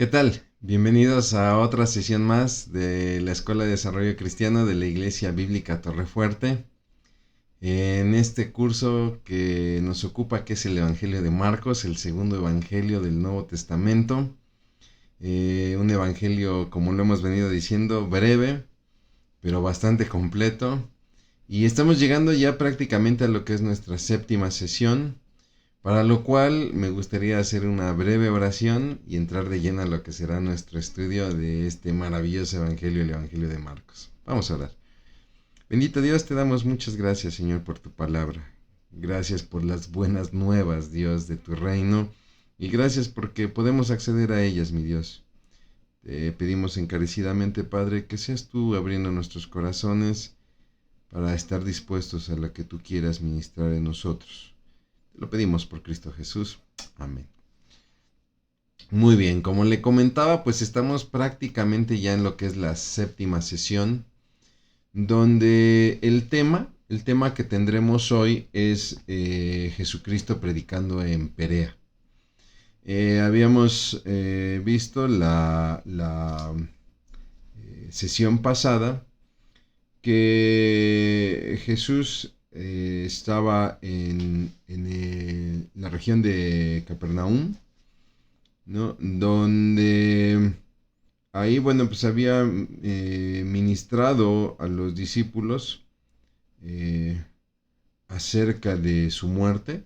¿Qué tal? Bienvenidos a otra sesión más de la Escuela de Desarrollo Cristiano de la Iglesia Bíblica Torrefuerte. En este curso que nos ocupa, que es el Evangelio de Marcos, el segundo Evangelio del Nuevo Testamento. Un Evangelio, como lo hemos venido diciendo, breve, pero bastante completo. Y estamos llegando ya prácticamente a lo que es nuestra séptima sesión, para lo cual me gustaría hacer una breve oración y entrar de lleno a lo que será nuestro estudio de este maravilloso Evangelio, el Evangelio de Marcos. Vamos a orar. Bendito Dios, te damos muchas gracias, Señor, por tu palabra. Gracias por las buenas nuevas, Dios, de tu reino. Y gracias porque podemos acceder a ellas, mi Dios. Te pedimos encarecidamente, Padre, que seas tú abriendo nuestros corazones para estar dispuestos a lo que tú quieras ministrar en nosotros. Te lo pedimos por Cristo Jesús. Amén. Muy bien, como le comentaba, pues estamos prácticamente ya en lo que es la séptima sesión, donde el tema que tendremos hoy es Jesucristo predicando en Perea. Habíamos visto la sesión pasada que Jesús estaba en la región de Capernaum, ¿no? Donde ahí, bueno, pues había ministrado a los discípulos eh, acerca de su muerte,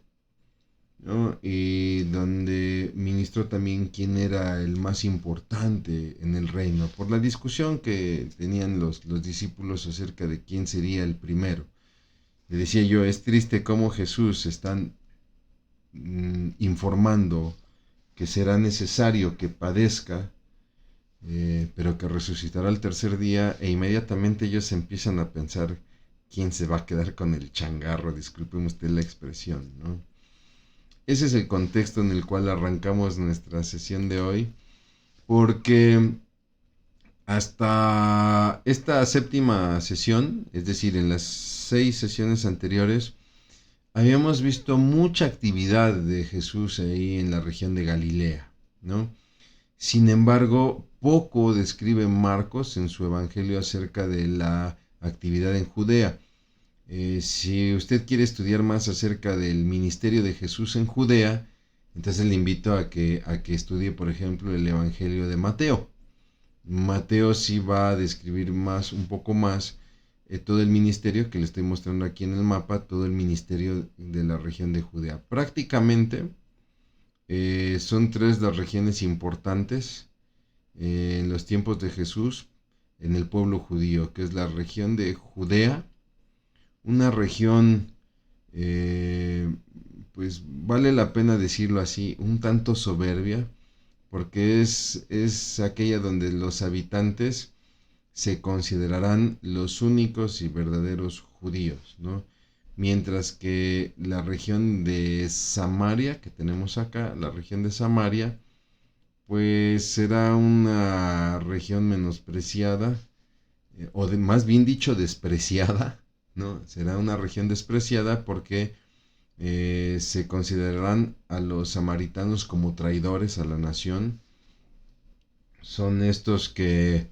¿no? Y donde ministró también quién era el más importante en el reino, por la discusión que tenían los discípulos acerca de quién sería el primero. Le decía yo, es triste cómo Jesús están informando que será necesario que padezca, pero que resucitará al tercer día, e inmediatamente ellos empiezan a pensar quién se va a quedar con el changarro, disculpen usted la expresión, ¿no? Ese es el contexto en el cual arrancamos nuestra sesión de hoy, porque hasta esta séptima sesión, es decir, en las 6 sesiones anteriores, habíamos visto mucha actividad de Jesús ahí en la región de Galilea, ¿no? Sin embargo, poco describe Marcos en su evangelio acerca de la actividad en Judea. Si usted quiere estudiar más acerca del ministerio de Jesús en Judea, entonces le invito a que estudie, por ejemplo, el evangelio de Mateo. Mateo sí va a describir un poco más todo el ministerio que le estoy mostrando aquí en el mapa, todo el ministerio de la región de Judea. Prácticamente son tres las regiones importantes en los tiempos de Jesús en el pueblo judío, que es la región de Judea, una región, eh, pues vale la pena decirlo así, un tanto soberbia, porque es aquella donde los habitantes se considerarán los únicos y verdaderos judíos, ¿no? Mientras que la región de Samaria, que tenemos acá, la región de Samaria, pues será una región menospreciada, más bien dicho, despreciada, ¿no? Será una región despreciada porque se considerarán a los samaritanos como traidores a la nación. Son estos que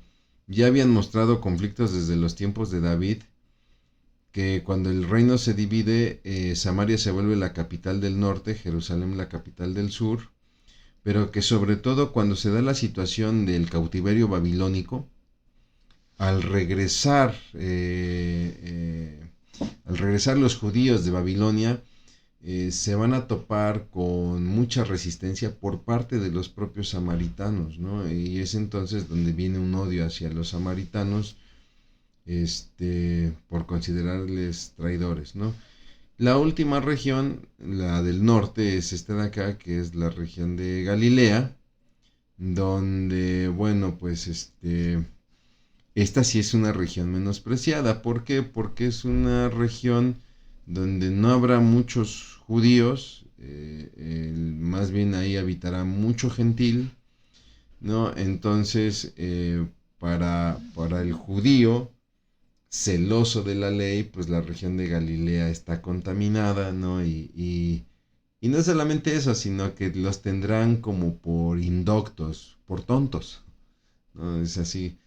ya habían mostrado conflictos desde los tiempos de David, que cuando el reino se divide, Samaria se vuelve la capital del norte, Jerusalén la capital del sur, pero que sobre todo cuando se da la situación del cautiverio babilónico, al regresar, al regresar los judíos de Babilonia, se van a topar con mucha resistencia por parte de los propios samaritanos, ¿no? Y es entonces donde viene un odio hacia los samaritanos, por considerarles traidores, ¿no? La última región, la del norte, es esta de acá, que es la región de Galilea, donde, bueno, pues esta sí es una región menospreciada. ¿Por qué? Porque es una región donde no habrá muchos judíos, más bien ahí habitará mucho gentil, ¿no? Entonces, para el judío celoso de la ley, pues la región de Galilea está contaminada, ¿no? Y Y no solamente eso, sino que los tendrán como por indoctos, por tontos, ¿no? Es así.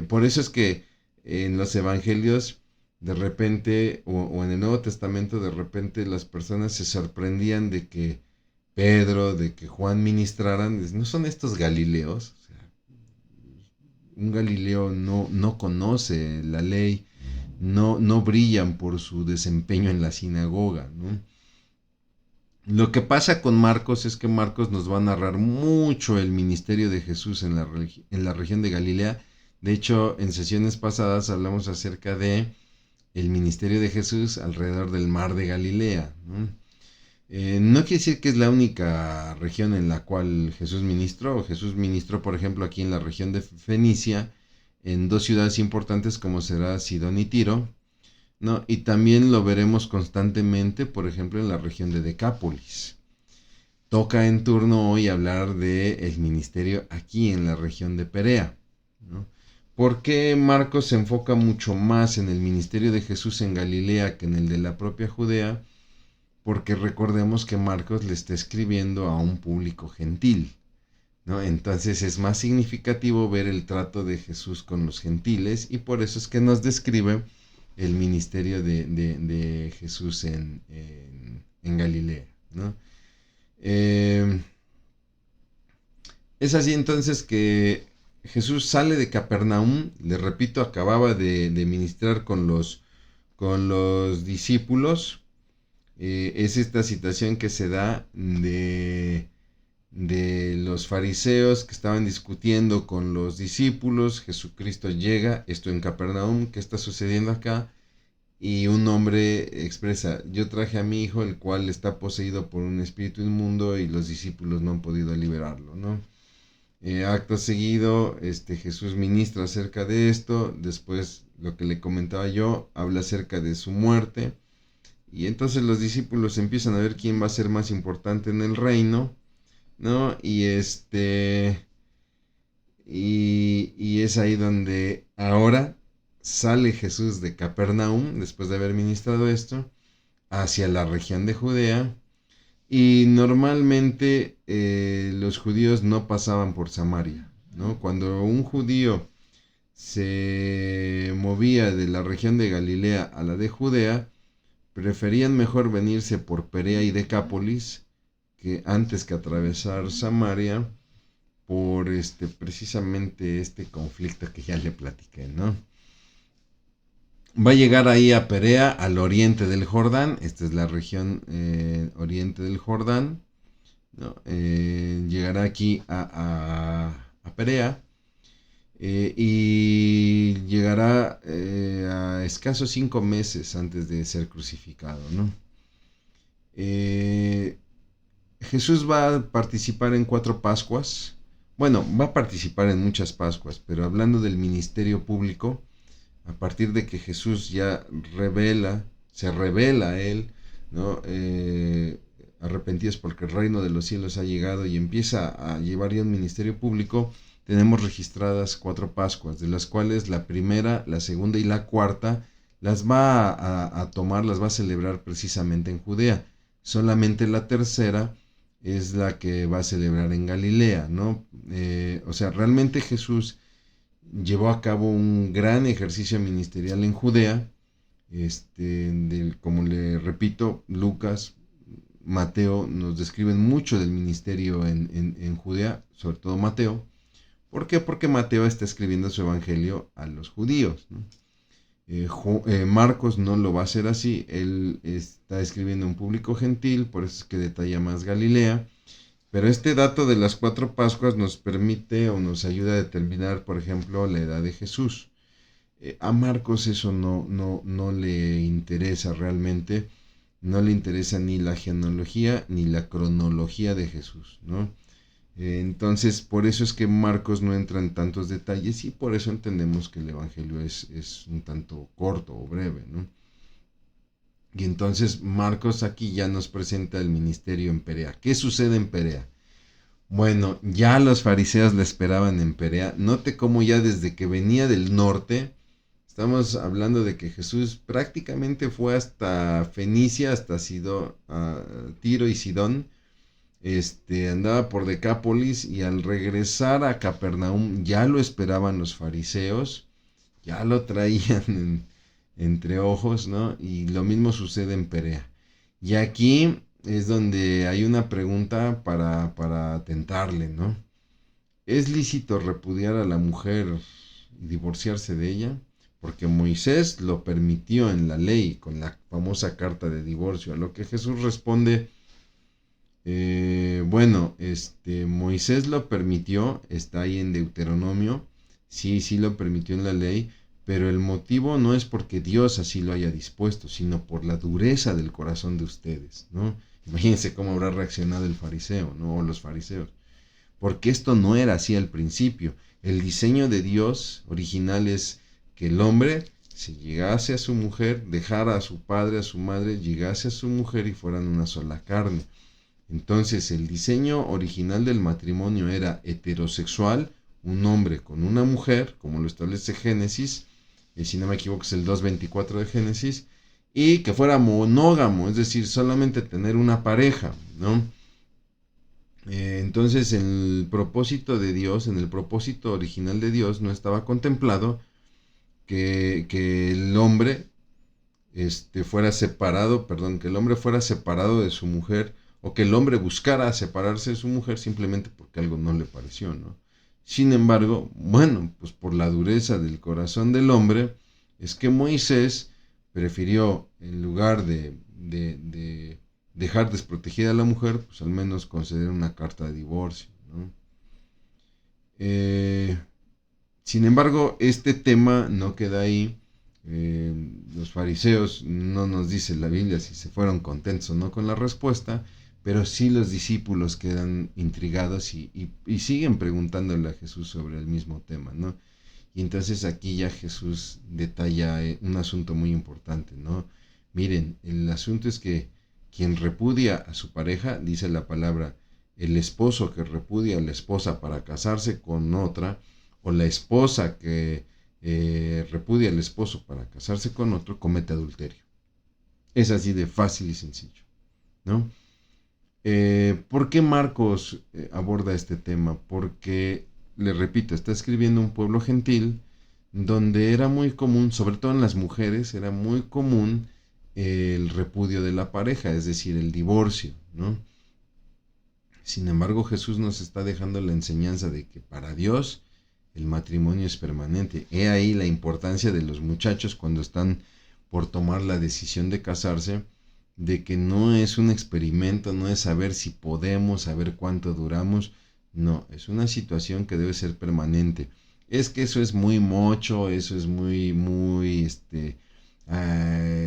Por eso es que en los evangelios, de repente, o en el Nuevo Testamento, de repente las personas se sorprendían de que Pedro, de que Juan ministraran. ¿No son estos Galileos? O sea, un Galileo no conoce la ley, no brillan por su desempeño en la sinagoga, ¿no? Lo que pasa con Marcos es que Marcos nos va a narrar mucho el ministerio de Jesús en la región de Galilea. De hecho, en sesiones pasadas hablamos acerca de el ministerio de Jesús alrededor del mar de Galilea, ¿no? No quiere decir que es la única región en la cual Jesús ministró. Jesús ministró, por ejemplo, aquí en la región de Fenicia, en dos ciudades importantes como será Sidón y Tiro, ¿no? Y también lo veremos constantemente, por ejemplo, en la región de Decápolis. Toca en turno hoy hablar del ministerio aquí en la región de Perea, ¿no? ¿Por qué Marcos se enfoca mucho más en el ministerio de Jesús en Galilea que en el de la propia Judea? Porque recordemos que Marcos le está escribiendo a un público gentil, ¿no? Entonces es más significativo ver el trato de Jesús con los gentiles, y por eso es que nos describe el ministerio de Jesús en Galilea, ¿no? Es así entonces que Jesús sale de Capernaum, le repito, acababa de ministrar con los discípulos. Es esta situación que se da de los fariseos que estaban discutiendo con los discípulos. Jesucristo llega, esto en Capernaum, ¿qué está sucediendo acá? Y un hombre expresa: yo traje a mi hijo, el cual está poseído por un espíritu inmundo, y los discípulos no han podido liberarlo, ¿no? Acto seguido, Jesús ministra acerca de esto. Después, lo que le comentaba yo, habla acerca de su muerte. Y entonces los discípulos empiezan a ver quién va a ser más importante en el reino, ¿no? Y es ahí donde ahora sale Jesús de Capernaum, después de haber ministrado esto, hacia la región de Judea. Y normalmente los judíos no pasaban por Samaria, ¿no? Cuando un judío se movía de la región de Galilea a la de Judea, preferían mejor venirse por Perea y Decápolis que antes que atravesar Samaria, por precisamente este conflicto que ya le platiqué, ¿no? Va a llegar ahí a Perea, al oriente del Jordán. Esta es la región oriente del Jordán, ¿no? Llegará aquí a Perea, y llegará a escasos 5 meses antes de ser crucificado, ¿no? Jesús va a participar en 4 Pascuas. Bueno, va a participar en muchas Pascuas, pero hablando del ministerio público, a partir de que Jesús ya se revela a él, ¿no? Arrepentidos porque el reino de los cielos ha llegado, y empieza a llevar ya un ministerio público. Tenemos registradas 4 Pascuas, de las cuales la primera, la segunda y la cuarta las va a tomar, las va a celebrar precisamente en Judea. Solamente la tercera es la que va a celebrar en Galilea, ¿no? O sea, realmente Jesús llevó a cabo un gran ejercicio ministerial en Judea. Como le repito, Lucas, Mateo nos describen mucho del ministerio en Judea, sobre todo Mateo. ¿Por qué? Porque Mateo está escribiendo su evangelio a los judíos, ¿no? Marcos no lo va a hacer así. Él está escribiendo a un público gentil, por eso es que detalla más Galilea. Pero este dato de las 4 Pascuas nos permite o nos ayuda a determinar, por ejemplo, la edad de Jesús. A Marcos eso no le interesa realmente. No le interesa ni la genealogía ni la cronología de Jesús, ¿no? Entonces, por eso es que Marcos no entra en tantos detalles, y por eso entendemos que el evangelio es un tanto corto o breve, ¿no? Y entonces Marcos aquí ya nos presenta el ministerio en Perea. ¿Qué sucede en Perea? Bueno, ya los fariseos le esperaban en Perea. Note cómo ya desde que venía del norte Estamos hablando de que Jesús prácticamente fue hasta Fenicia, hasta Tiro y Sidón. Andaba por Decápolis y al regresar a Capernaum ya lo esperaban los fariseos, ya lo traían entre ojos, ¿no? Y lo mismo sucede en Perea. Y aquí es donde hay una pregunta para tentarle, ¿no? ¿Es lícito repudiar a la mujer y divorciarse de ella? Porque Moisés lo permitió en la ley con la famosa carta de divorcio, a lo que Jesús responde, Moisés lo permitió, está ahí en Deuteronomio, sí lo permitió en la ley, pero el motivo no es porque Dios así lo haya dispuesto, sino por la dureza del corazón de ustedes, ¿no? Imagínense cómo habrá reaccionado el fariseo, ¿no? O los fariseos. Porque esto no era así al principio. El diseño de Dios original es que el hombre se llegase a su mujer, dejara a su padre, a su madre, llegase a su mujer y fueran una sola carne. Entonces el diseño original del matrimonio era heterosexual, un hombre con una mujer, como lo establece Génesis, si no me equivoco es el 2.24 de Génesis, y que fuera monógamo, es decir, solamente tener una pareja, ¿no? Entonces, en el propósito de Dios, en el propósito original de Dios, no estaba contemplado que el hombre fuera separado, que el hombre fuera separado de su mujer, o que el hombre buscara separarse de su mujer simplemente porque algo no le pareció, ¿no? Sin embargo, bueno, pues por la dureza del corazón del hombre, es que Moisés prefirió, en lugar de dejar desprotegida a la mujer, pues al menos conceder una carta de divorcio, ¿no? Sin embargo, este tema no queda ahí. Los fariseos, no nos dice la Biblia si se fueron contentos o no con la respuesta, pero sí los discípulos quedan intrigados y siguen preguntándole a Jesús sobre el mismo tema, ¿no? Y entonces aquí ya Jesús detalla un asunto muy importante, ¿no? Miren, el asunto es que quien repudia a su pareja, dice la palabra, el esposo que repudia a la esposa para casarse con otra, o la esposa que repudia al esposo para casarse con otro, comete adulterio. Es así de fácil y sencillo, ¿no? ¿Por qué Marcos aborda este tema? Porque, le repito, está escribiendo un pueblo gentil donde era muy común, sobre todo en las mujeres, era muy común el repudio de la pareja, es decir, el divorcio, ¿no? Sin embargo, Jesús nos está dejando la enseñanza de que para Dios el matrimonio es permanente. He ahí la importancia de los muchachos cuando están por tomar la decisión de casarse, de que no es un experimento, no es saber si podemos, saber cuánto duramos, no, es una situación que debe ser permanente. Es que eso es muy mocho, eso es muy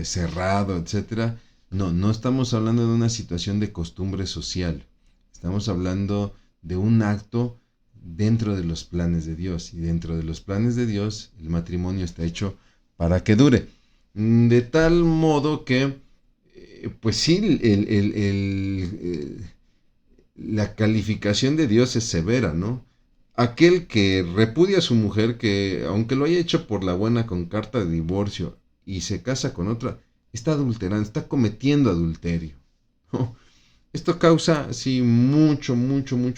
cerrado, etcétera. No estamos hablando de una situación de costumbre social. Estamos hablando de un acto dentro de los planes de Dios. Y dentro de los planes de Dios, el matrimonio está hecho para que dure. De tal modo que, pues sí, la calificación de Dios es severa, ¿no? Aquel que repudia a su mujer, que aunque lo haya hecho por la buena con carta de divorcio y se casa con otra, está adulterando, está cometiendo adulterio, ¿no? Esto causa, sí, mucho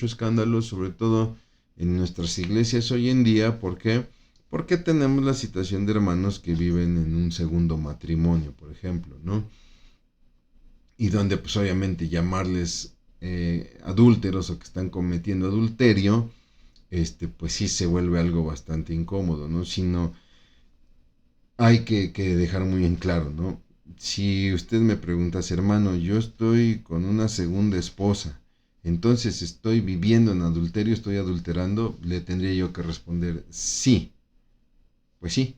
escándalo, sobre todo en nuestras iglesias hoy en día. ¿Por qué? Porque tenemos la situación de hermanos que viven en un segundo matrimonio, por ejemplo, ¿no? Y donde, pues obviamente, llamarles adúlteros o que están cometiendo adulterio, pues sí se vuelve algo bastante incómodo, ¿no? Sino hay que dejar muy en claro, ¿no? Si usted me pregunta, hermano, yo estoy con una segunda esposa, entonces estoy viviendo en adulterio, estoy adulterando, le tendría yo que responder sí. Pues sí.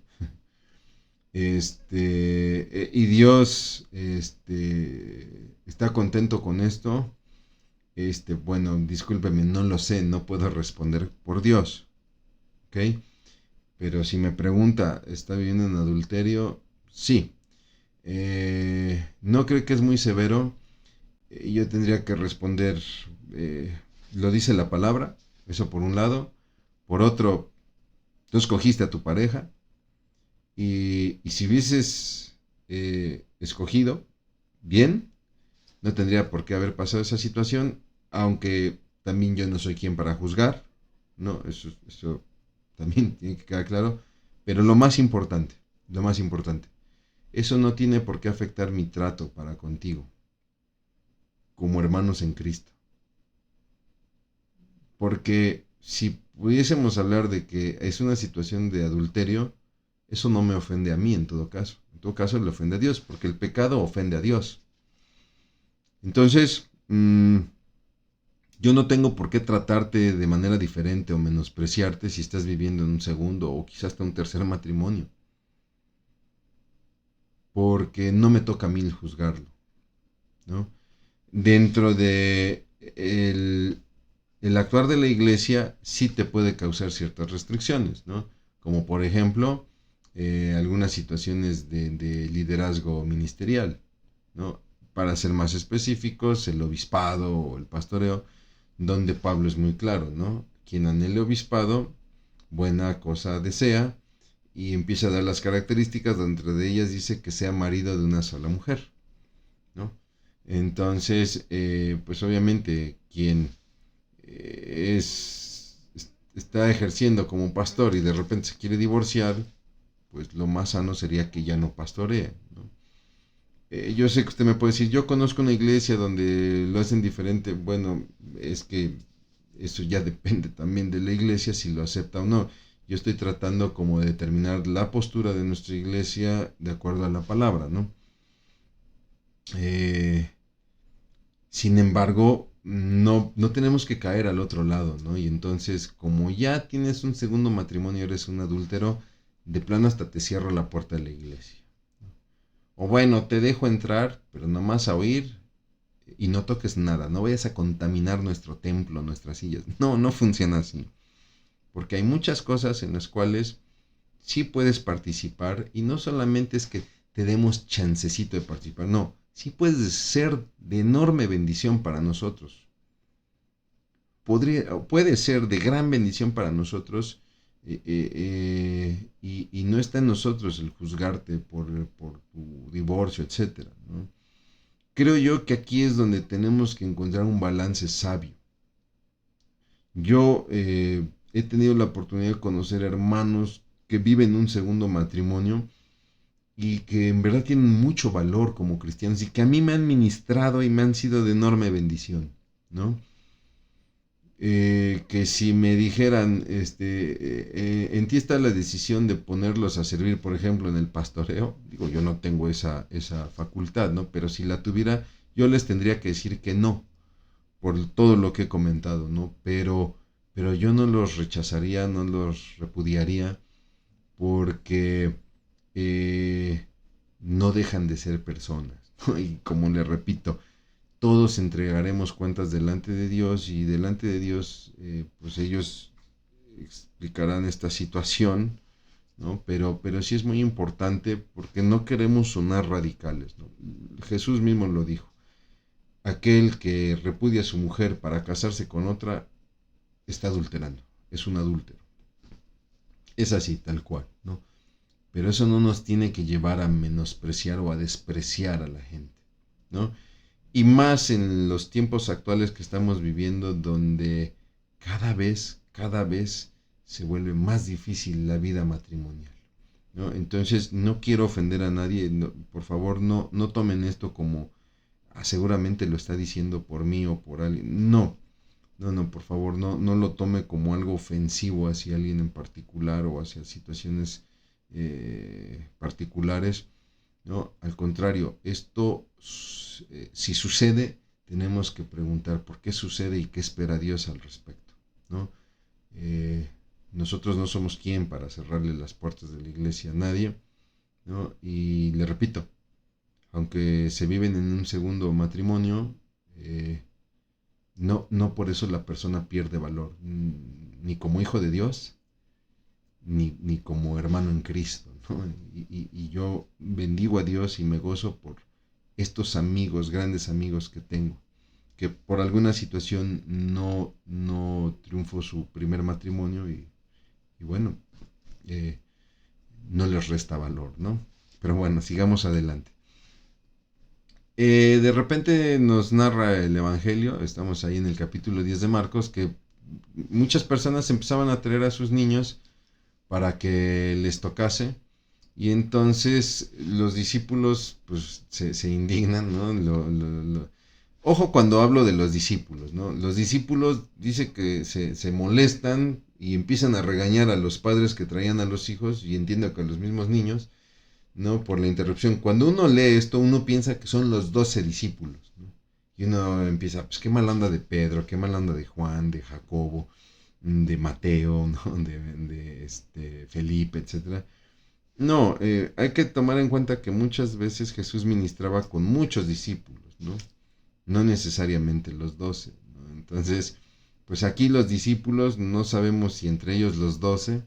Y Dios está contento con esto. Bueno, discúlpeme, no lo sé, no puedo responder por Dios. ¿Ok? Pero si me pregunta, ¿está viviendo en adulterio? Sí. ¿No cree que es muy severo? Yo tendría que responder, lo dice la palabra, eso por un lado. Por otro, tú escogiste a tu pareja. Y si hubieses escogido bien, no tendría por qué haber pasado esa situación, aunque también yo no soy quien para juzgar, ¿no? Eso también tiene que quedar claro. Pero lo más importante, eso no tiene por qué afectar mi trato para contigo, como hermanos en Cristo. Porque si pudiésemos hablar de que es una situación de adulterio, eso no me ofende a mí en todo caso. En todo caso le ofende a Dios, porque el pecado ofende a Dios. Entonces, yo no tengo por qué tratarte de manera diferente o menospreciarte si estás viviendo en un segundo o quizás hasta un tercer matrimonio. Porque no me toca a mí juzgarlo, ¿no? Dentro de el actuar de la iglesia sí te puede causar ciertas restricciones, ¿no? Como por ejemplo, algunas situaciones de liderazgo ministerial, ¿no? Para ser más específicos, el obispado o el pastoreo, donde Pablo es muy claro, ¿no? Quien anhele obispado, buena cosa desea, y empieza a dar las características, dentro de ellas dice que sea marido de una sola mujer, ¿no? Entonces, pues obviamente quien está ejerciendo como pastor y de repente se quiere divorciar, pues lo más sano sería que ya no pastoree, ¿no? Yo sé que usted me puede decir, yo conozco una iglesia donde lo hacen diferente. Bueno, es que eso ya depende también de la iglesia si lo acepta o no. Yo estoy tratando como de determinar la postura de nuestra iglesia de acuerdo a la palabra, ¿no? Eh, Sin embargo, no tenemos que caer al otro lado, ¿no? Y entonces, como ya tienes un segundo matrimonio, eres un adúltero, de plano hasta te cierro la puerta de la iglesia. O bueno, te dejo entrar, pero nomás a oír y no toques nada, no vayas a contaminar nuestro templo, nuestras sillas. No, no funciona así. Porque hay muchas cosas en las cuales sí puedes participar y no solamente es que te demos chancecito de participar, no, sí puedes ser de enorme bendición para nosotros. Puede ser de gran bendición para nosotros y no está en nosotros el juzgarte por tu divorcio, etcétera, ¿no? Creo yo que aquí es donde tenemos que encontrar un balance sabio. Yo he tenido la oportunidad de conocer hermanos que viven un segundo matrimonio y que en verdad tienen mucho valor como cristianos y que a mí me han ministrado y me han sido de enorme bendición, ¿no? Que si me dijeran, en ti está la decisión de ponerlos a servir, por ejemplo, en el pastoreo, digo, yo no tengo esa facultad, ¿no? Pero si la tuviera, yo les tendría que decir que no, por todo lo que he comentado, ¿no? Pero yo no los rechazaría, no los repudiaría, porque no dejan de ser personas, ¿no? Y como le repito, todos entregaremos cuentas delante de Dios y delante de Dios, pues ellos explicarán esta situación, ¿no? Pero sí es muy importante porque no queremos sonar radicales, ¿no? Jesús mismo lo dijo. Aquel que repudia a su mujer para casarse con otra está adulterando, es un adúltero. Es así, tal cual, ¿no? Pero eso no nos tiene que llevar a menospreciar o a despreciar a la gente, ¿no? Y más en los tiempos actuales que estamos viviendo, donde cada vez se vuelve más difícil la vida matrimonial, ¿no? Entonces, no quiero ofender a nadie, no, por favor, no tomen esto como seguramente lo está diciendo por mí o por alguien. No, por favor, no lo tome como algo ofensivo hacia alguien en particular o hacia situaciones particulares, ¿no? Al contrario, esto, si sucede, tenemos que preguntar por qué sucede y qué espera Dios al respecto, ¿no? Eh, Nosotros no somos quien para cerrarle las puertas de la iglesia a nadie, ¿no? Y le repito, aunque se viven en un segundo matrimonio, no por eso la persona pierde valor, ni como hijo de Dios, ni como hermano en Cristo, ¿no? Y yo bendigo a Dios y me gozo por estos amigos, grandes amigos que tengo, que por alguna situación no triunfó su primer matrimonio y bueno, eh, no les resta valor, ¿no? Pero bueno, sigamos adelante. De repente nos narra el Evangelio, estamos ahí en el capítulo 10 de Marcos, que muchas personas empezaban a traer a sus niños para que les tocase. Y entonces los discípulos pues se indignan, ¿no? Ojo cuando hablo de los discípulos, ¿no? Los discípulos dice que se molestan y empiezan a regañar a los padres que traían a los hijos, y entiendo que a los mismos niños, ¿no? Por la interrupción. Cuando uno lee esto, uno piensa que son los 12 discípulos, ¿no? Y uno empieza, pues qué mal anda de Pedro, qué mal anda de Juan, de Jacobo, de Mateo, ¿no? De Felipe, etcétera. No, hay que tomar en cuenta que muchas veces Jesús ministraba con muchos discípulos, ¿no? No necesariamente los 12, ¿no? Entonces, pues aquí los discípulos, no sabemos si entre ellos los 12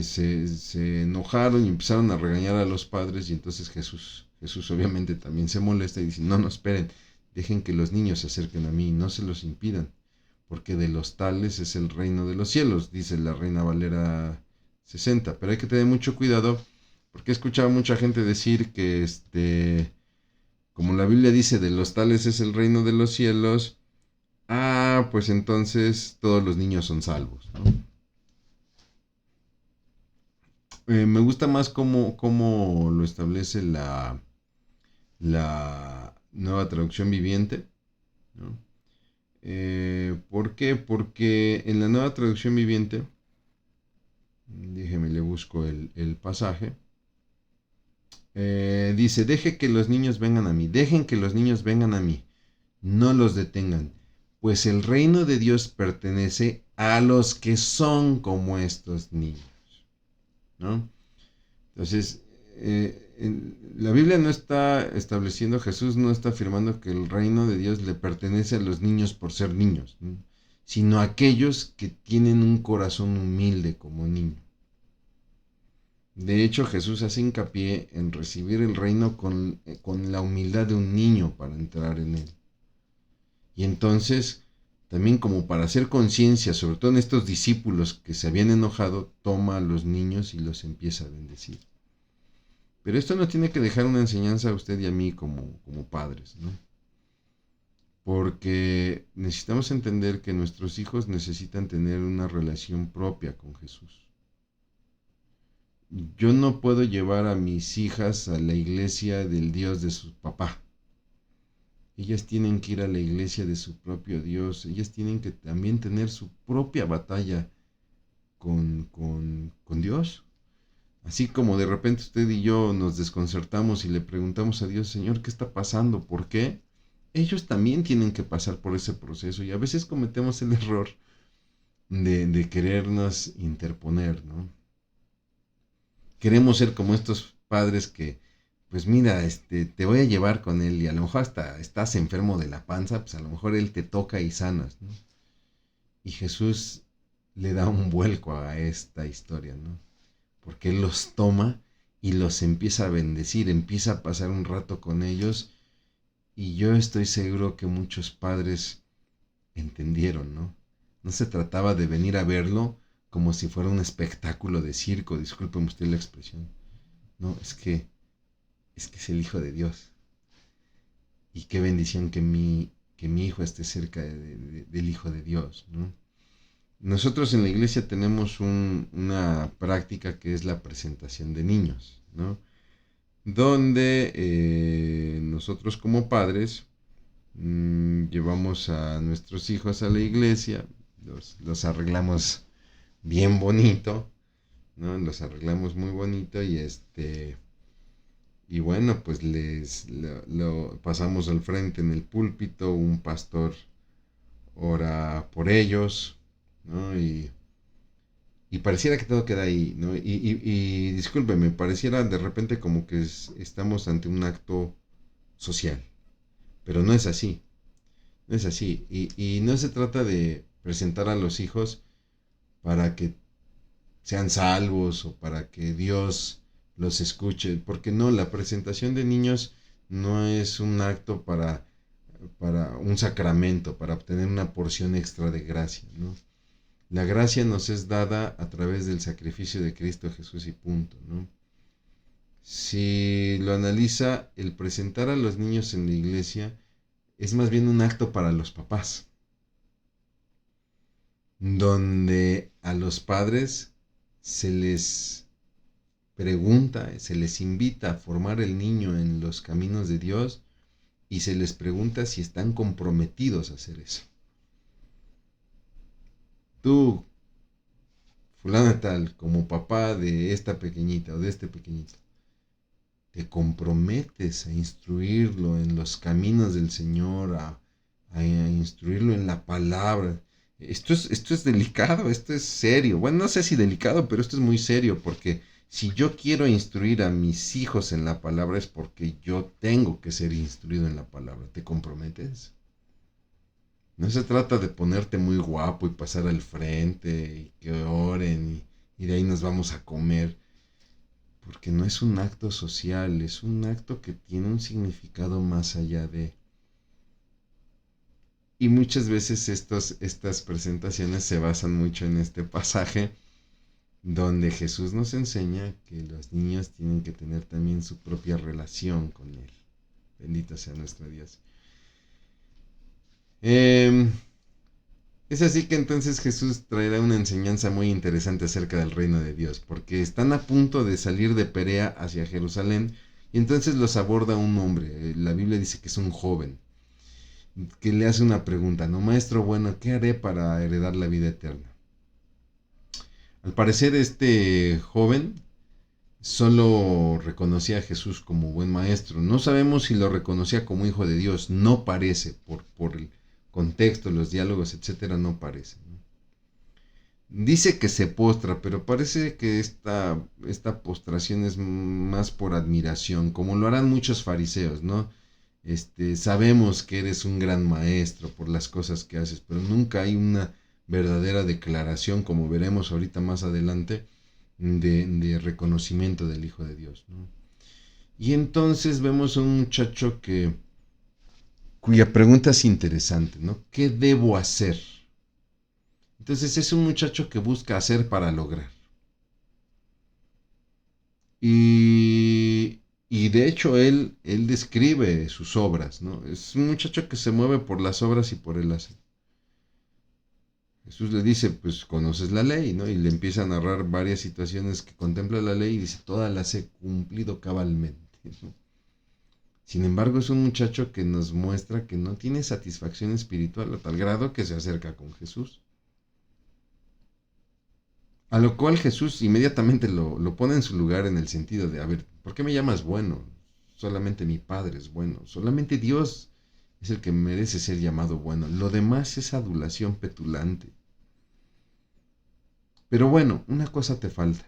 se enojaron y empezaron a regañar a los padres, y entonces Jesús obviamente también se molesta y dice, no, no, esperen, dejen que los niños se acerquen a mí, no se los impidan, porque de los tales es el reino de los cielos, dice la Reina Valera 60. Pero hay que tener mucho cuidado, porque he escuchado a mucha gente decir que como la Biblia dice, de los tales es el reino de los cielos, pues entonces todos los niños son salvos, ¿no? Me gusta más cómo lo establece la nueva traducción viviente, ¿no? ¿Por qué? Porque en la nueva traducción viviente, déjeme le busco el pasaje, dice, dejen que los niños vengan a mí, no los detengan, pues el reino de Dios pertenece a los que son como estos niños, ¿no? Entonces, la Biblia no está estableciendo, Jesús no está afirmando que el reino de Dios le pertenece a los niños por ser niños, ¿no? Sino a aquellos que tienen un corazón humilde como niño. De hecho, Jesús hace hincapié en recibir el reino con la humildad de un niño para entrar en él. Y entonces, también como para hacer conciencia, sobre todo en estos discípulos que se habían enojado, toma a los niños y los empieza a bendecir. Pero esto no tiene que dejar una enseñanza a usted y a mí como padres, ¿no? Porque necesitamos entender que nuestros hijos necesitan tener una relación propia con Jesús. Yo no puedo llevar a mis hijas a la iglesia del Dios de su papá. Ellas tienen que ir a la iglesia de su propio Dios. Ellas tienen que también tener su propia batalla con Dios. Así como de repente usted y yo nos desconcertamos y le preguntamos a Dios, Señor, ¿qué está pasando? ¿Por qué? Ellos también tienen que pasar por ese proceso, y a veces cometemos el error de querernos interponer, ¿no? Queremos ser como estos padres que, pues mira, te voy a llevar con él, y a lo mejor hasta estás enfermo de la panza, pues a lo mejor él te toca y sanas, ¿no? Y Jesús le da un vuelco a esta historia, ¿no? Porque él los toma y los empieza a bendecir, empieza a pasar un rato con ellos, y yo estoy seguro que muchos padres entendieron, ¿no? No se trataba de venir a verlo como si fuera un espectáculo de circo, discúlpeme usted la expresión. No, es el Hijo de Dios. Y qué bendición que mi hijo esté cerca del Hijo de Dios, ¿no? Nosotros en la iglesia tenemos una práctica que es la presentación de niños, ¿no? Donde nosotros como padres llevamos a nuestros hijos a la iglesia, los arreglamos bien bonito, ¿no? Los arreglamos muy bonito, y bueno, pues lo pasamos al frente en el púlpito, un pastor ora por ellos, ¿no? Y pareciera que todo queda ahí, ¿no? Y discúlpeme, pareciera de repente como que estamos ante un acto social, pero no es así, no es así. Y no se trata de presentar a los hijos para que sean salvos o para que Dios los escuche, porque no, la presentación de niños no es un acto para un sacramento, para obtener una porción extra de gracia, ¿no? La gracia nos es dada a través del sacrificio de Cristo Jesús y punto, ¿no? Si lo analiza, el presentar a los niños en la iglesia es más bien un acto para los papás, donde a los padres se les pregunta, se les invita a formar el niño en los caminos de Dios y se les pregunta si están comprometidos a hacer eso. Tú, fulana tal, como papá de esta pequeñita o de este pequeñito, te comprometes a instruirlo en los caminos del Señor, a instruirlo en la palabra. Esto es delicado, esto es serio. Bueno, no sé si delicado, pero esto es muy serio, porque si yo quiero instruir a mis hijos en la palabra es porque yo tengo que ser instruido en la palabra. ¿Te comprometes? No se trata de ponerte muy guapo y pasar al frente y que oren y de ahí nos vamos a comer, porque no es un acto social, es un acto que tiene un significado más allá de... Y muchas veces estas presentaciones se basan mucho en este pasaje donde Jesús nos enseña que los niños tienen que tener también su propia relación con Él. Bendito sea nuestro Dios. Eh, es así que entonces Jesús traerá una enseñanza muy interesante acerca del reino de Dios, porque están a punto de salir de Perea hacia Jerusalén y entonces los aborda un hombre. La Biblia dice que es un joven, que le hace una pregunta, ¿no? Maestro bueno, ¿qué haré para heredar la vida eterna? Al parecer este joven solo reconocía a Jesús como buen maestro. No sabemos si lo reconocía como hijo de Dios. No parece, por el contexto, los diálogos, etcétera, no parece. Dice que se postra, pero parece que esta postración es más por admiración, como lo harán muchos fariseos, ¿no? Sabemos que eres un gran maestro por las cosas que haces, pero nunca hay una verdadera declaración, como veremos ahorita más adelante, de reconocimiento del Hijo de Dios, ¿no? Y entonces vemos a un muchacho cuya pregunta es interesante, ¿no? ¿Qué debo hacer? Entonces es un muchacho que busca hacer para lograr. Y de hecho él describe sus obras, ¿no? Es un muchacho que se mueve por las obras y por el hacer. Jesús le dice, pues conoces la ley, ¿no? Y le empieza a narrar varias situaciones que contempla la ley y dice, todas las he cumplido cabalmente, ¿no? Sin embargo, es un muchacho que nos muestra que no tiene satisfacción espiritual a tal grado que se acerca con Jesús. A lo cual Jesús inmediatamente lo pone en su lugar en el sentido de, a ver, ¿por qué me llamas bueno? Solamente mi Padre es bueno, solamente Dios es el que merece ser llamado bueno. Lo demás es adulación petulante. Pero bueno, una cosa te falta.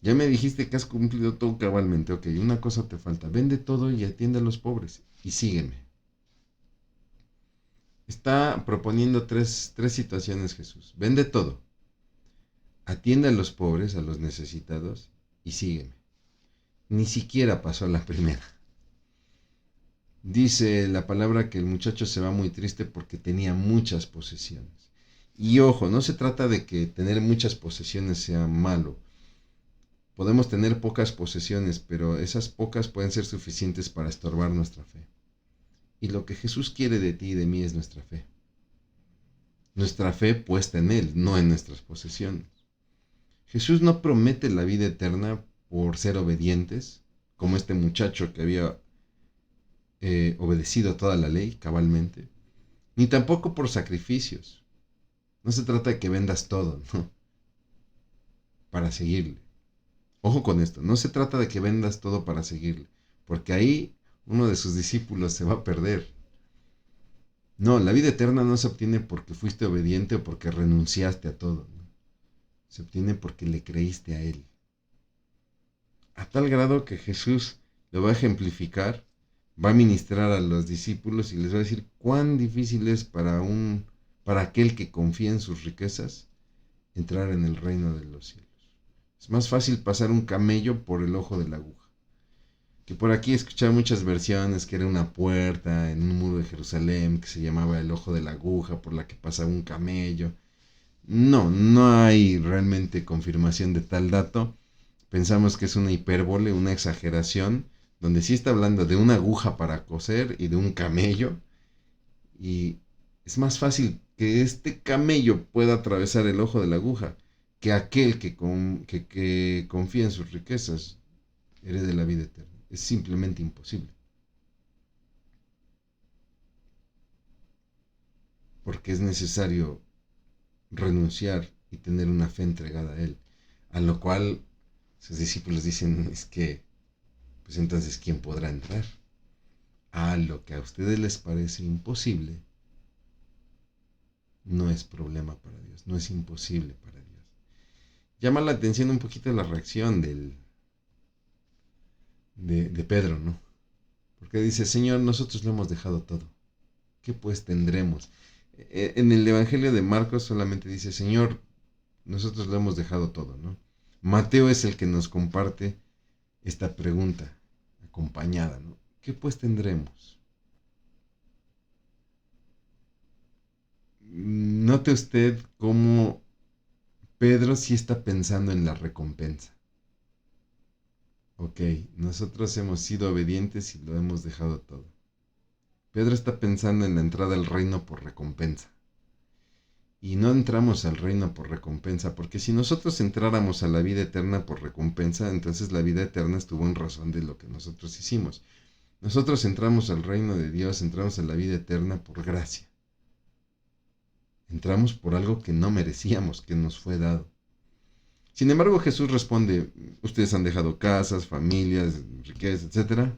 Ya me dijiste que has cumplido todo cabalmente, ok, una cosa te falta. Vende todo y atiende a los pobres y sígueme. Está proponiendo tres situaciones Jesús. Vende todo, atiende a los pobres, a los necesitados y sígueme. Ni siquiera pasó la primera. Dice la palabra que el muchacho se va muy triste porque tenía muchas posesiones. Y ojo, no se trata de que tener muchas posesiones sea malo. Podemos tener pocas posesiones, pero esas pocas pueden ser suficientes para estorbar nuestra fe. Y lo que Jesús quiere de ti y de mí es nuestra fe. Nuestra fe puesta en Él, no en nuestras posesiones. Jesús no promete la vida eterna por ser obedientes, como este muchacho que había obedecido toda la ley cabalmente, ni tampoco por sacrificios. No se trata de que vendas todo, ¿no? Para seguirle. Ojo con esto, no se trata de que vendas todo para seguirle, porque ahí uno de sus discípulos se va a perder. No, la vida eterna no se obtiene porque fuiste obediente o porque renunciaste a todo, ¿no? Se obtiene porque le creíste a Él. A tal grado que Jesús lo va a ejemplificar, va a ministrar a los discípulos y les va a decir cuán difícil es para aquel que confía en sus riquezas entrar en el reino de los cielos. Es más fácil pasar un camello por el ojo de la aguja. Que por aquí he escuchado muchas versiones que era una puerta en un muro de Jerusalén que se llamaba el ojo de la aguja por la que pasaba un camello. No hay realmente confirmación de tal dato. Pensamos que es una hipérbole, una exageración, donde sí está hablando de una aguja para coser y de un camello. Y es más fácil que este camello pueda atravesar el ojo de la aguja que aquel que confía en sus riquezas herede la vida eterna. Es simplemente imposible. Porque es necesario renunciar y tener una fe entregada a Él. A lo cual sus discípulos dicen, es que, pues entonces, ¿quién podrá entrar? A lo que a ustedes les parece imposible, no es problema para Dios, no es imposible para Dios. Llama la atención un poquito la reacción de Pedro, ¿no? Porque dice, Señor, nosotros lo hemos dejado todo. ¿Qué pues tendremos? En el Evangelio de Marcos solamente dice, Señor, nosotros lo hemos dejado todo, ¿no? Mateo es el que nos comparte esta pregunta acompañada, ¿no? ¿Qué pues tendremos? Note usted cómo Pedro sí está pensando en la recompensa. Ok, nosotros hemos sido obedientes y lo hemos dejado todo. Pedro está pensando en la entrada al reino por recompensa. Y no entramos al reino por recompensa, porque si nosotros entráramos a la vida eterna por recompensa, entonces la vida eterna estuvo en razón de lo que nosotros hicimos. Nosotros entramos al reino de Dios, entramos a la vida eterna por gracia. Entramos por algo que no merecíamos, que nos fue dado. Sin embargo, Jesús responde, ustedes han dejado casas, familias, riquezas, etcétera.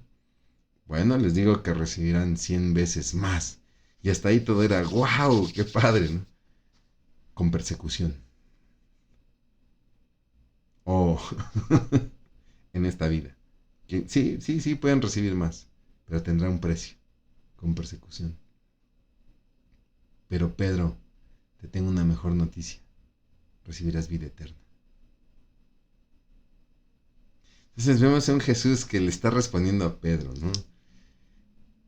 Bueno, les digo que recibirán 100 veces más. Y hasta ahí todo era, wow, qué padre, ¿no? Con persecución. O en esta vida. Que sí, pueden recibir más, pero tendrá un precio, con persecución. Pero Pedro, te tengo una mejor noticia. Recibirás vida eterna. Entonces vemos a un Jesús que le está respondiendo a Pedro, ¿no?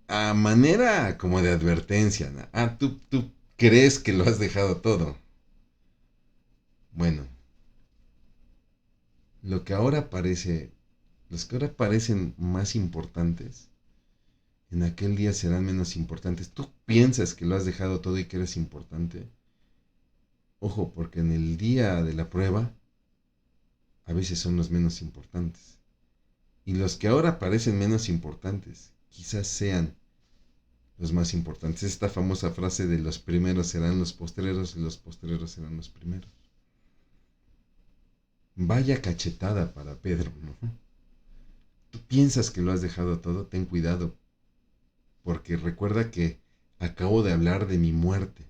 A manera como de advertencia, ¿no? Tú crees que lo has dejado todo. Bueno, lo que ahora parece, los que ahora parecen más importantes, en aquel día serán menos importantes. Tú piensas que lo has dejado todo y que eres importante. Ojo, porque en el día de la prueba, a veces son los menos importantes. Y los que ahora parecen menos importantes, quizás sean los más importantes. Esta famosa frase de los primeros serán los postreros y los postreros serán los primeros. Vaya cachetada para Pedro, ¿no? Tú piensas que lo has dejado todo, ten cuidado, porque recuerda que acabo de hablar de mi muerte,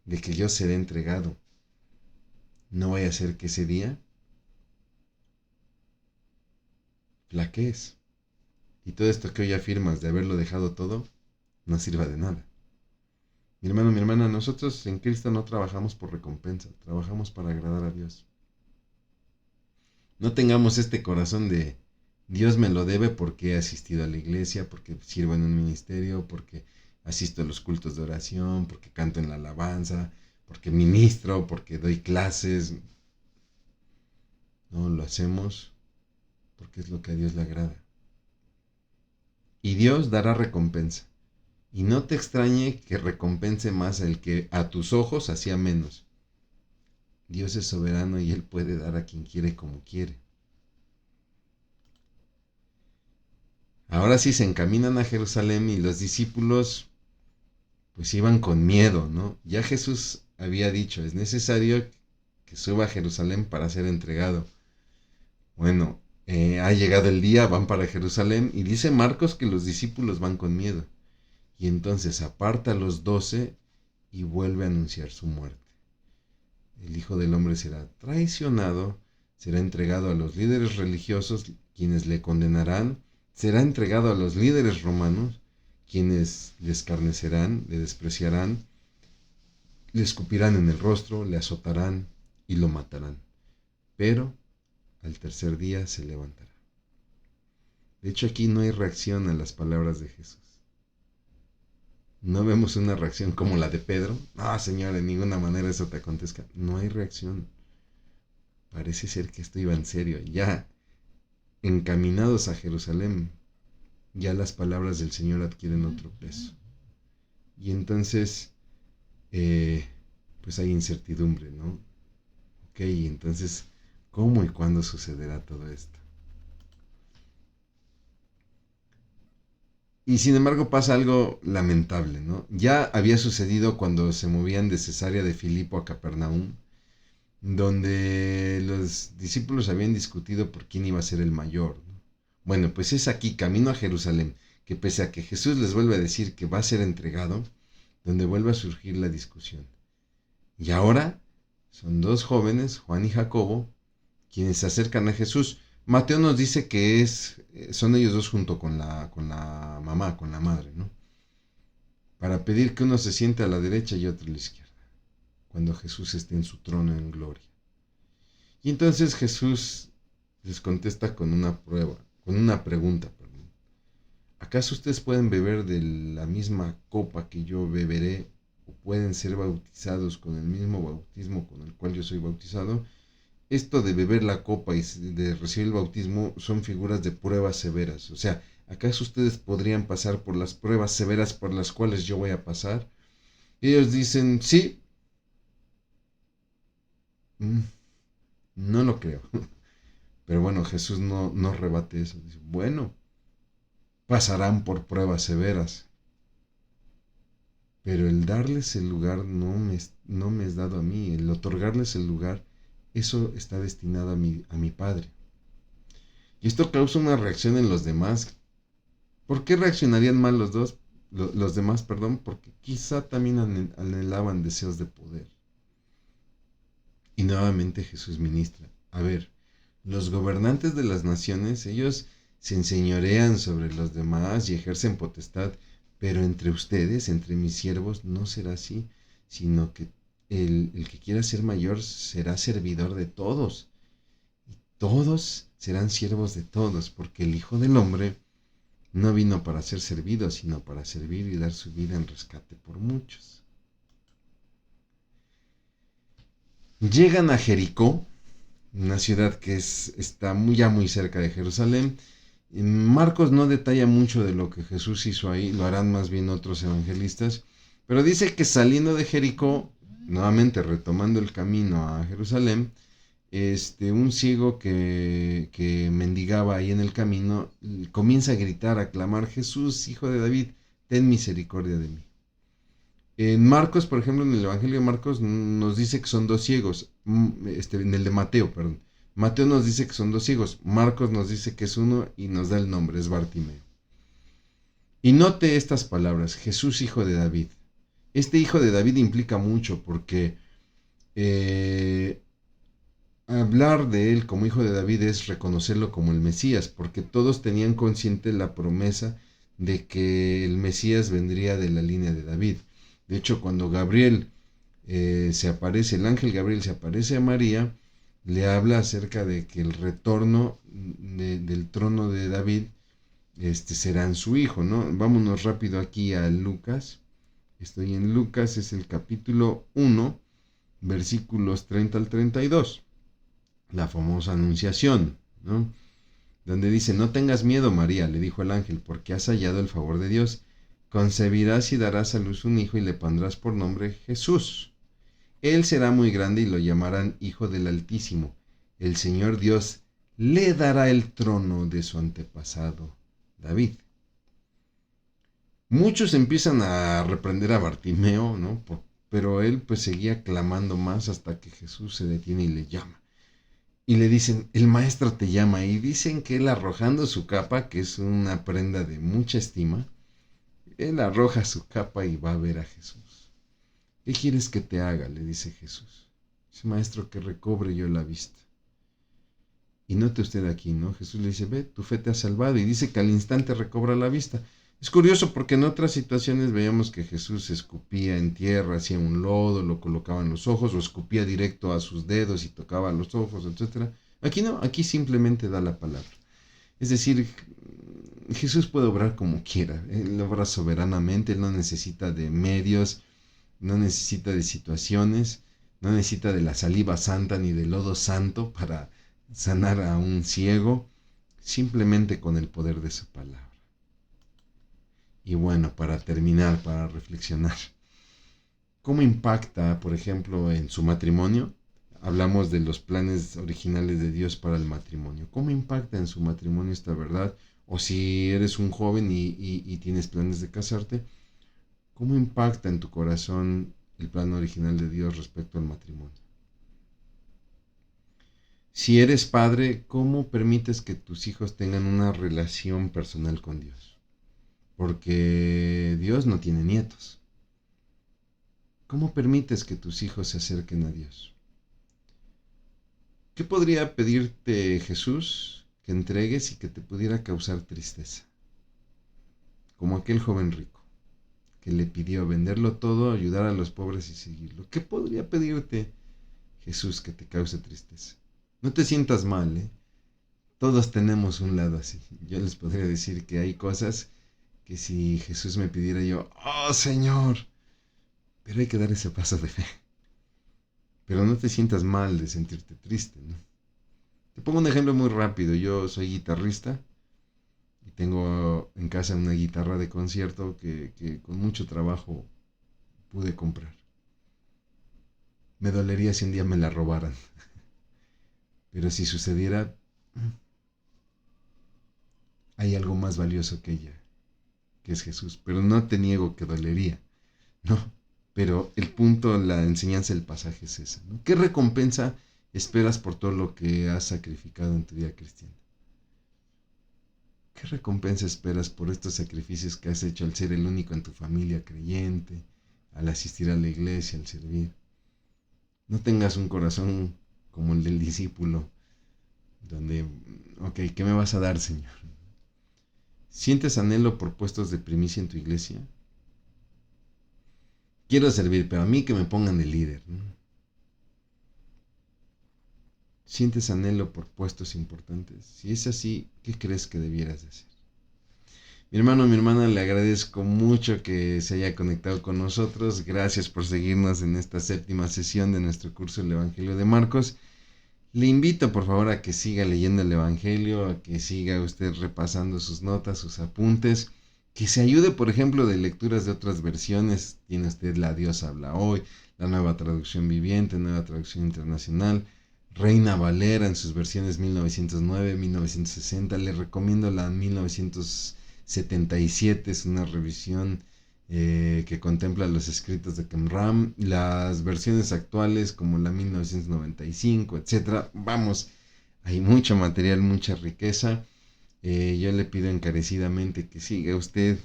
de que yo seré entregado. No vaya a ser que ese día flaquees y todo esto que hoy afirmas de haberlo dejado todo no sirva de nada. Mi hermano, mi hermana, nosotros en Cristo no trabajamos por recompensa, trabajamos para agradar a Dios. No tengamos este corazón de Dios me lo debe porque he asistido a la iglesia, porque sirvo en un ministerio, porque asisto a los cultos de oración, porque canto en la alabanza, porque ministro, porque doy clases. No, lo hacemos porque es lo que a Dios le agrada. Y Dios dará recompensa. Y no te extrañe que recompense más al que a tus ojos hacía menos. Dios es soberano y Él puede dar a quien quiere como quiere. Ahora sí se encaminan a Jerusalén y los discípulos pues iban con miedo, ¿no? Ya Jesús había dicho, es necesario que suba a Jerusalén para ser entregado. Bueno, ha llegado el día, van para Jerusalén y dice Marcos que los discípulos van con miedo. Y entonces aparta a los 12 y vuelve a anunciar su muerte. El Hijo del Hombre será traicionado, será entregado a los líderes religiosos, quienes le condenarán, será entregado a los líderes romanos, quienes le escarnecerán, le despreciarán, le escupirán en el rostro, le azotarán y lo matarán. Pero al tercer día se levantará. De hecho, aquí no hay reacción a las palabras de Jesús. No vemos una reacción como la de Pedro. No, Señor, en ninguna manera eso te acontezca. No hay reacción. Parece ser que esto iba en serio. Ya encaminados a Jerusalén, ya las palabras del Señor adquieren otro peso. Y entonces, eh, pues hay incertidumbre, ¿no? Ok, entonces, ¿cómo y cuándo sucederá todo esto? Y sin embargo pasa algo lamentable, ¿no? Ya había sucedido cuando se movían de Cesarea de Filipo a Capernaum, donde los discípulos habían discutido por quién iba a ser el mayor, ¿no? Bueno, pues es aquí, camino a Jerusalén, que pese a que Jesús les vuelve a decir que va a ser entregado, donde vuelve a surgir la discusión. Y ahora son dos jóvenes, Juan y Jacobo, quienes se acercan a Jesús. Mateo nos dice que son ellos dos junto con la mamá, con la madre, ¿no? Para pedir que uno se siente a la derecha y otro a la izquierda, cuando Jesús esté en su trono en gloria. Y entonces Jesús les contesta con una prueba, con una pregunta, perdón. ¿Acaso ustedes pueden beber de la misma copa que yo beberé o pueden ser bautizados con el mismo bautismo con el cual yo soy bautizado? Esto de beber la copa y de recibir el bautismo son figuras de pruebas severas. O sea, ¿acaso ustedes podrían pasar por las pruebas severas por las cuales yo voy a pasar? Y ellos dicen, sí. Mm, no lo creo. Pero bueno, Jesús no rebate eso. Dice, bueno, pasarán por pruebas severas. Pero el darles el lugar no me es dado a mí. El otorgarles el lugar, eso está destinado a mi Padre. Y esto causa una reacción en los demás. ¿Por qué reaccionarían mal los demás, perdón? Porque quizá también anhelaban deseos de poder. Y nuevamente Jesús ministra. A ver, los gobernantes de las naciones, ellos se enseñorean sobre los demás y ejercen potestad, pero entre ustedes, entre mis siervos, no será así, sino que el que quiera ser mayor será servidor de todos. Y todos serán siervos de todos, porque el Hijo del Hombre no vino para ser servido, sino para servir y dar su vida en rescate por muchos. Llegan a Jericó, una ciudad que está muy cerca de Jerusalén. Marcos no detalla mucho de lo que Jesús hizo ahí, lo harán más bien otros evangelistas, pero dice que saliendo de Jericó, nuevamente retomando el camino a Jerusalén, un ciego que mendigaba ahí en el camino comienza a gritar, a clamar, Jesús, hijo de David, ten misericordia de mí. En Marcos, por ejemplo, en el Evangelio de Marcos nos dice que son dos ciegos, en el de Mateo, perdón. Mateo nos dice que son dos ciegos, Marcos nos dice que es uno y nos da el nombre, es Bartimeo. Y note estas palabras, Jesús, hijo de David. Este hijo de David implica mucho porque hablar de él como hijo de David es reconocerlo como el Mesías, porque todos tenían consciente la promesa de que el Mesías vendría de la línea de David. De hecho, cuando Gabriel el ángel Gabriel se aparece a María, le habla acerca de que el retorno del trono de David será en su hijo, ¿no? Vámonos rápido aquí a Lucas. Estoy en Lucas, es el capítulo 1, versículos 30 al 32. La famosa anunciación, ¿no? Donde dice, no tengas miedo, María, le dijo el ángel, porque has hallado el favor de Dios. Concebirás y darás a luz un hijo y le pondrás por nombre Jesús. Él será muy grande y lo llamarán Hijo del Altísimo. El Señor Dios le dará el trono de su antepasado, David. Muchos empiezan a reprender a Bartimeo, ¿no? Pero él pues seguía clamando más hasta que Jesús se detiene y le llama. Y le dicen, el maestro te llama. Y dicen que él arrojando su capa, que es una prenda de mucha estima, él arroja su capa y va a ver a Jesús. ¿Qué quieres que te haga? Le dice Jesús. Dice, maestro, que recobre yo la vista. Y note usted aquí, ¿no? Jesús le dice, ve, tu fe te ha salvado. Y dice que al instante recobra la vista. Es curioso porque en otras situaciones veíamos que Jesús escupía en tierra, hacía un lodo, lo colocaba en los ojos, o escupía directo a sus dedos y tocaba los ojos, etc. Aquí no, aquí simplemente da la palabra. Es decir, Jesús puede obrar como quiera. Él obra soberanamente, Él no necesita de medios, no necesita de situaciones, no necesita de la saliva santa ni del lodo santo para sanar a un ciego, simplemente con el poder de su palabra. Y bueno, para terminar, para reflexionar, ¿cómo impacta, por ejemplo, en su matrimonio? Hablamos de los planes originales de Dios para el matrimonio. ¿Cómo impacta en su matrimonio esta verdad? O si eres un joven y tienes planes de casarte, ¿cómo impacta en tu corazón el plan original de Dios respecto al matrimonio? Si eres padre, ¿cómo permites que tus hijos tengan una relación personal con Dios? Porque Dios no tiene nietos. ¿Cómo permites que tus hijos se acerquen a Dios? ¿Qué podría pedirte Jesús que entregues y que te pudiera causar tristeza? Como aquel joven rico que le pidió venderlo todo, ayudar a los pobres y seguirlo. ¿Qué podría pedirte Jesús que te cause tristeza? No te sientas mal, ¿eh? Todos tenemos un lado así. Yo les podría decir que hay cosas que si Jesús me pidiera yo, ¡oh Señor! Pero hay que dar ese paso de fe. Pero no te sientas mal de sentirte triste, ¿no? Te pongo un ejemplo muy rápido. Yo soy guitarrista y tengo en casa una guitarra de concierto que con mucho trabajo pude comprar. Me dolería si un día me la robaran. Pero si sucediera, hay algo más valioso que ella, que es Jesús. Pero no te niego que dolería, ¿no? Pero el punto, la enseñanza del pasaje es esa, ¿no? ¿Qué recompensa esperas por todo lo que has sacrificado en tu vida cristiana? ¿Qué recompensa esperas por estos sacrificios que has hecho al ser el único en tu familia creyente, al asistir a la iglesia, al servir? No tengas un corazón como el del discípulo, donde, ok, ¿qué me vas a dar, Señor? ¿Sientes anhelo por puestos de primicia en tu iglesia? Quiero servir, pero a mí que me pongan de líder, ¿no? ¿Sientes anhelo por puestos importantes? Si es así, ¿qué crees que debieras de hacer? Mi hermano, mi hermana, le agradezco mucho que se haya conectado con nosotros. Gracias por seguirnos en esta séptima sesión de nuestro curso El Evangelio de Marcos. Le invito por favor a que siga leyendo el Evangelio, a que siga usted repasando sus notas, sus apuntes, que se ayude por ejemplo de lecturas de otras versiones. Tiene usted La Dios habla hoy, la Nueva Traducción Viviente, Nueva Traducción Internacional, Reina Valera en sus versiones 1909, 1960. Le recomiendo la 1977, es una revisión que contempla los escritos de Qumran, las versiones actuales como la 1995, etcétera. Vamos, hay mucho material, mucha riqueza. Yo le pido encarecidamente que siga usted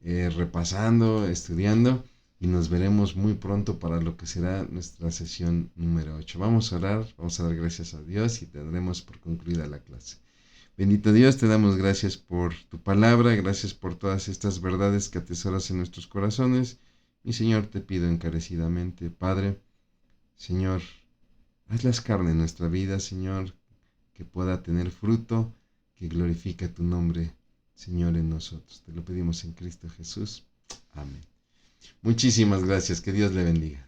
repasando, estudiando, y nos veremos muy pronto para lo que será nuestra sesión número 8. Vamos a orar, vamos a dar gracias a Dios y tendremos por concluida la clase. Bendito Dios, te damos gracias por tu palabra, gracias por todas estas verdades que atesoras en nuestros corazones. Mi Señor, te pido encarecidamente, Padre, Señor, hazlas carne en nuestra vida, Señor, que pueda tener fruto, que glorifique tu nombre, Señor, en nosotros. Te lo pedimos en Cristo Jesús. Amén. Muchísimas gracias, que Dios le bendiga.